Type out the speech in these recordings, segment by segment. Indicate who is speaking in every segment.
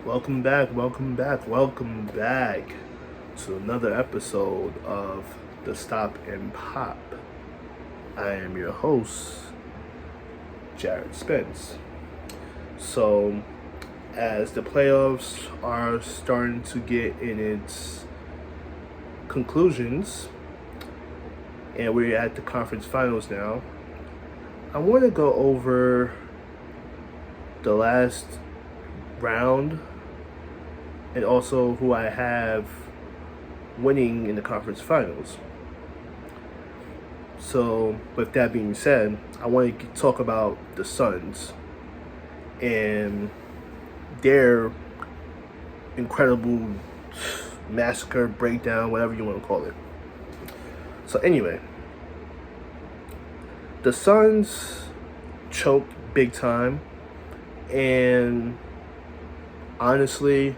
Speaker 1: Welcome back to another episode of the Stop and Pop. I am your host, Jared Spence. So, as the playoffs are starting to get in its conclusions, and we're at the conference finals now, I want to go over the last round and also who I have winning in the conference finals. So, with that being said, I want to talk about the Suns and their incredible massacre, breakdown, whatever you want to call it. So, anyway, the Suns choked big time, and honestly,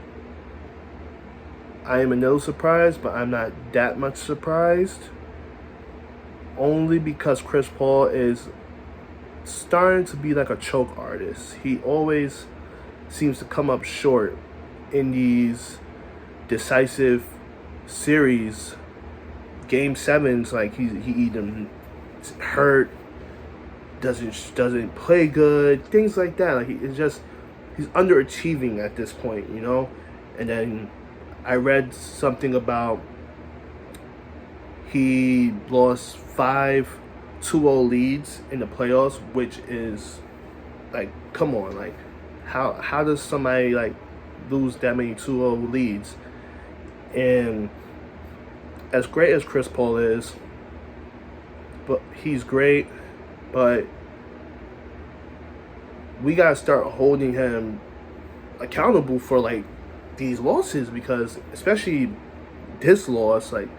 Speaker 1: I am a little surprised, but I'm not that much surprised. Only because Chris Paul is starting to be like a choke artist. He always seems to come up short in these decisive series. Game sevens, like he either hurt, doesn't play good, things like that. Like he's underachieving at this point, you know. And then I read something about he lost 5-2-0 leads in the playoffs, which is like, come on, like how does somebody like lose that many 2-0 leads? And as great as Chris Paul is, but he's great, but we gotta start holding him accountable for like these losses, because especially this loss, like,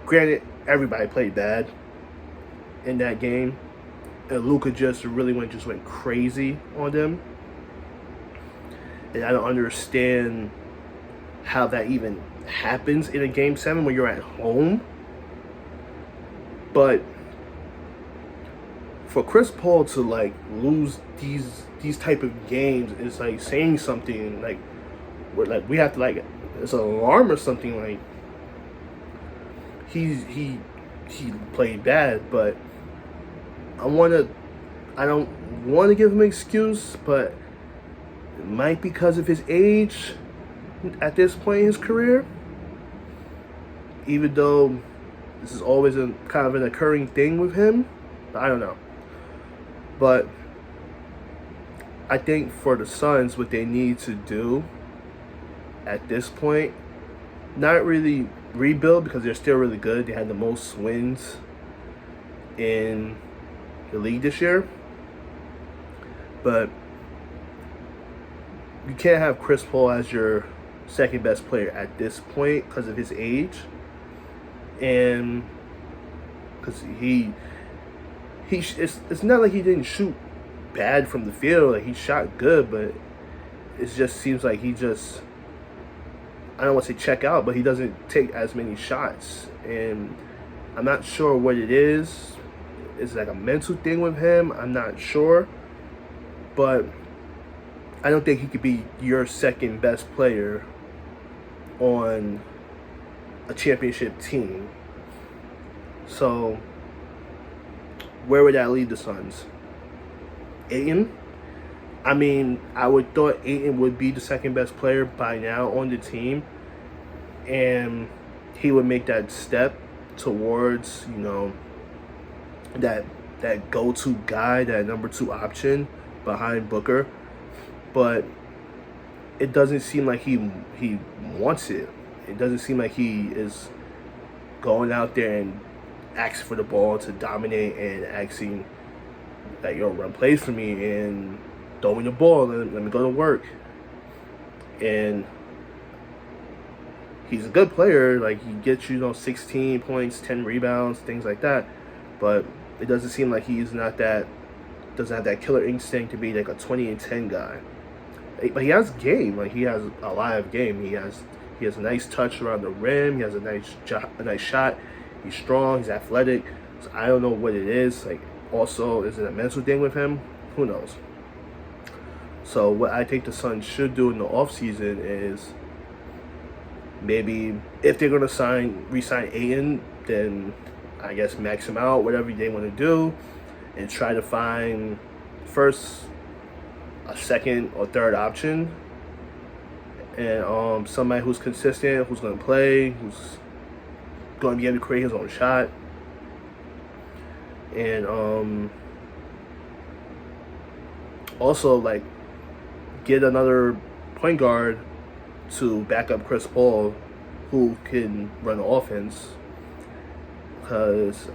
Speaker 1: granted, everybody played bad in that game, and Luka just went crazy on them, and I don't understand how that even happens in a game 7 when you're at home. But for Chris Paul to like lose these type of games is like saying something. Like, we have to, like, it's an alarm or something. Like, he played bad, but I don't want to give him an excuse, but it might be because of his age at this point in his career, even though this is always a kind of an occurring thing with him. I don't know. But I think for the Suns, what they need to do at this point, not really rebuild, because they're still really good. They had the most wins in the league this year. But you can't have Chris Paul as your second best player at this point because of his age. And because it's not like he didn't shoot bad from the field. Like, he shot good, but it just seems like I don't want to say check out, but he doesn't take as many shots. And I'm not sure what it is. It's like a mental thing with him. I'm not sure. But I don't think he could be your second best player on a championship team. So, where would that leave the Suns? Ayton? I mean, I would thought Ayton would be the second best player by now on the team, and he would make that step towards, you know, that go-to guy, that number 2 option behind Booker. But it doesn't seem like he wants it. It doesn't seem like he is going out there and asking for the ball to dominate and asking that, yo, run plays for me and throw me the ball, let me go to work. And he's a good player. Like, he gets you, 16 points, 10 rebounds, things like that. But it doesn't seem like doesn't have that killer instinct to be like a 20-10 guy. But he has game. Like, he has a live game. He has a nice touch around the rim. He has a nice shot. He's strong. He's athletic. So I don't know what it is. Like, also, is it a mental thing with him? Who knows? So what I think the Suns should do in the offseason is maybe if they're going to re-sign Ayton, then I guess max him out, whatever they want to do, and try to find first a second or third option, and somebody who's consistent, who's going to play, who's going to be able to create his own shot, and also like get another point guard to back up Chris Paul, who can run the offense, because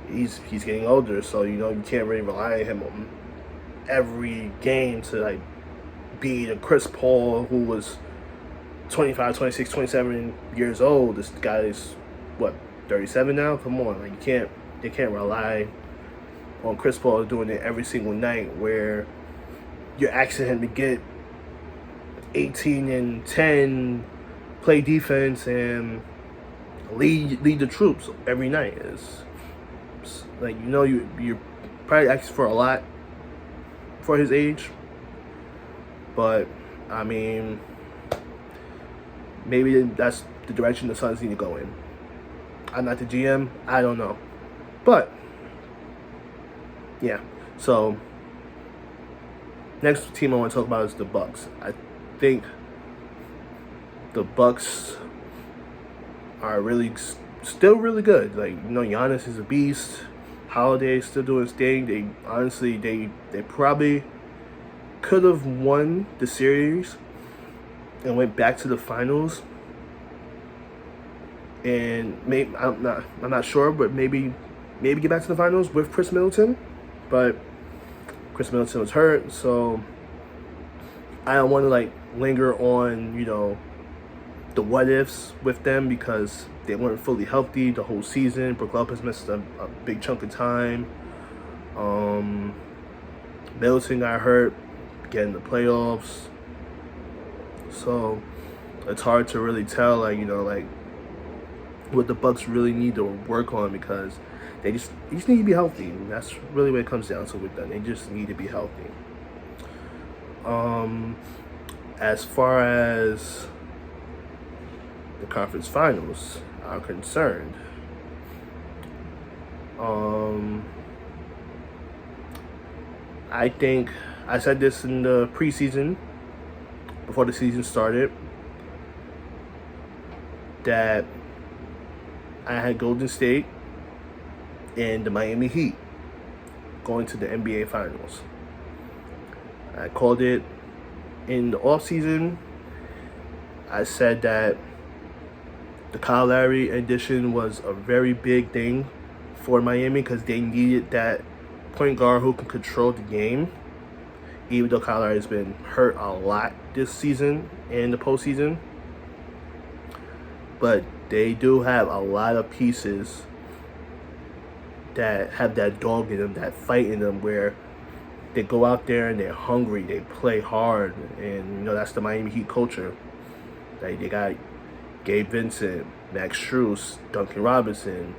Speaker 1: he's getting older, so you can't really rely on him on every game to like be the Chris Paul who was 25, 26, 27 years old. This guy is what, 37 now? Come on, like they can't rely on Chris Paul doing it every single night, where you're asking him to get 18 and 10, play defense, and lead the troops every night. It's like you're probably asking for a lot for his age, but I mean, maybe that's the direction the Suns need to go in. I'm not the GM, I don't know, but yeah. So next team I want to talk about is the Bucks. I think the Bucks are still really good. Like, Giannis is a beast. Holiday is still doing his thing. They probably could have won the series and went back to the finals. And maybe I'm not sure, but maybe get back to the finals with Chris Middleton. But Chris Middleton was hurt, so I don't want to like linger on the what ifs with them, because they weren't fully healthy the whole season. Brook Lopez missed a big chunk of time. Middleton got hurt getting the playoffs, so it's hard to really tell what the Bucks really need to work on, because they just need to be healthy. And that's really what it comes down to with them. They just need to be healthy. As far as the conference finals are concerned, I think I said this in the preseason before the season started, that I had Golden State and the Miami Heat going to the NBA Finals. I called it in the offseason. I said that the Kyle Lowry addition was a very big thing for Miami, because they needed that point guard who can control the game, even though Kyle Lowry has been hurt a lot this season and the postseason. But they do have a lot of pieces that have that dog in them, that fight in them, where they go out there and they're hungry, they play hard, and that's the Miami Heat culture. Like, they got Gabe Vincent, Max Strus, Duncan Robinson,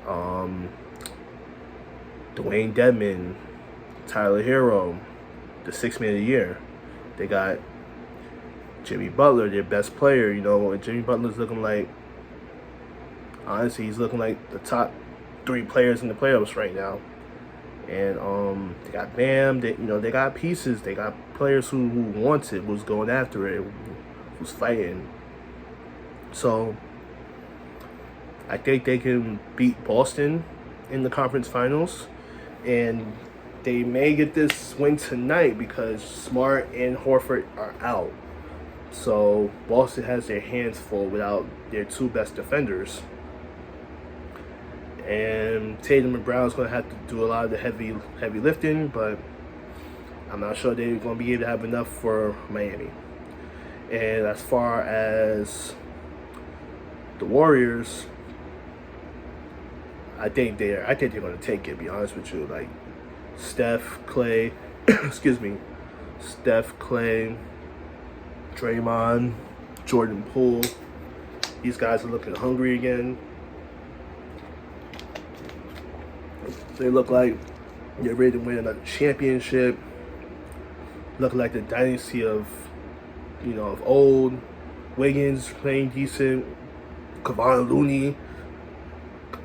Speaker 1: Dwayne Dedmon, Tyler Hero, the Sixth Man of the Year. They got Jimmy Butler, their best player. And Jimmy Butler's looking like, honestly, he's looking like the top 3 players in the playoffs right now. And they got Bam. They got pieces. They got players who wants it, who's going after it, who's fighting. So I think they can beat Boston in the conference finals, and they may get this win tonight because Smart and Horford are out. So Boston has their hands full without their 2 best defenders. And Tatum and Brown's going to have to do a lot of the heavy lifting, but I'm not sure they're going to be able to have enough for Miami. And as far as the Warriors, I think they're going to take it, to be honest with you. Like, Steph, Clay, Steph, Clay, Draymond, Jordan Poole. These guys are looking hungry again. They look like they're ready to win another championship. looking like the dynasty of, of old. Wiggins playing decent. Kevon Looney.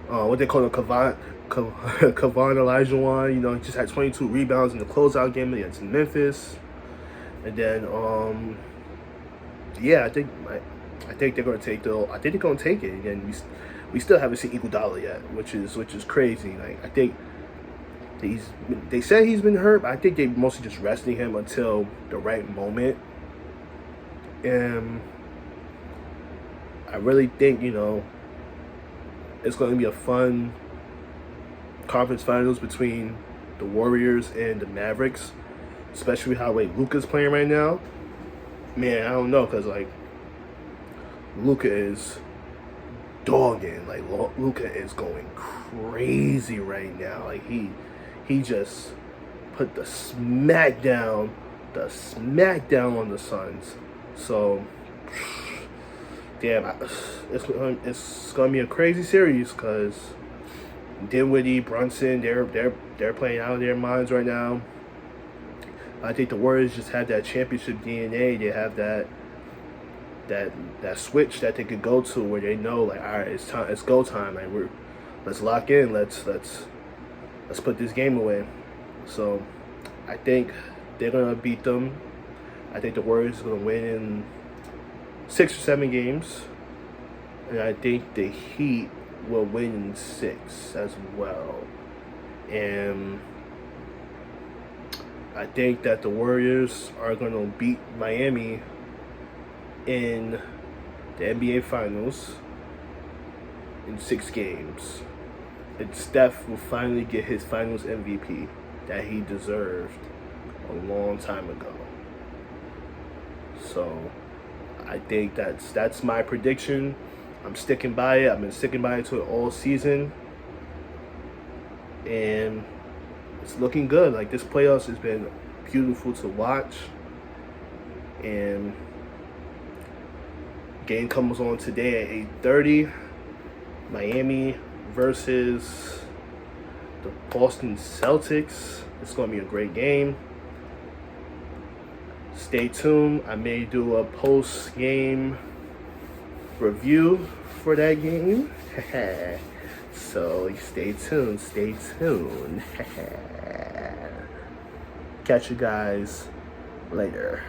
Speaker 1: What they call him, Kevon Olajuwon. He just had 22 rebounds in the closeout game against Memphis. And then, yeah, I think they're gonna take I think they're gonna take it. Again, we still haven't seen Iguodala yet, which is crazy. Like, I think they said he's been hurt, but I think they mostly just resting him until the right moment. And I really think it's going to be a fun conference finals between the Warriors and the Mavericks, especially how Luka's playing right now. Man, I don't know, because Luka is dogging. Luka is going crazy right now. He just put the smackdown on the Suns. So, damn, it's gonna be a crazy series because Dinwiddie, Brunson, they're playing out of their minds right now. I think the Warriors just have that championship DNA. They have that switch that they could go to where they know, all right, it's go time. Let's lock in. Let's put this game away. So I think they're gonna beat them. I think the Warriors are gonna win in 6 or 7 games, and I think the Heat will win in 6 as well. And I think that the Warriors are gonna beat Miami in the NBA Finals in 6 games. And Steph will finally get his Finals MVP that he deserved a long time ago. So I think that's my prediction. I'm sticking by it. I've been sticking by it to it all season. And it's looking good. This playoffs has been beautiful to watch. And game comes on today at 8:30. Miami versus the Boston Celtics. It's going to be a great game. Stay tuned. I may do a post-game review for that game. So stay tuned. Catch you guys later.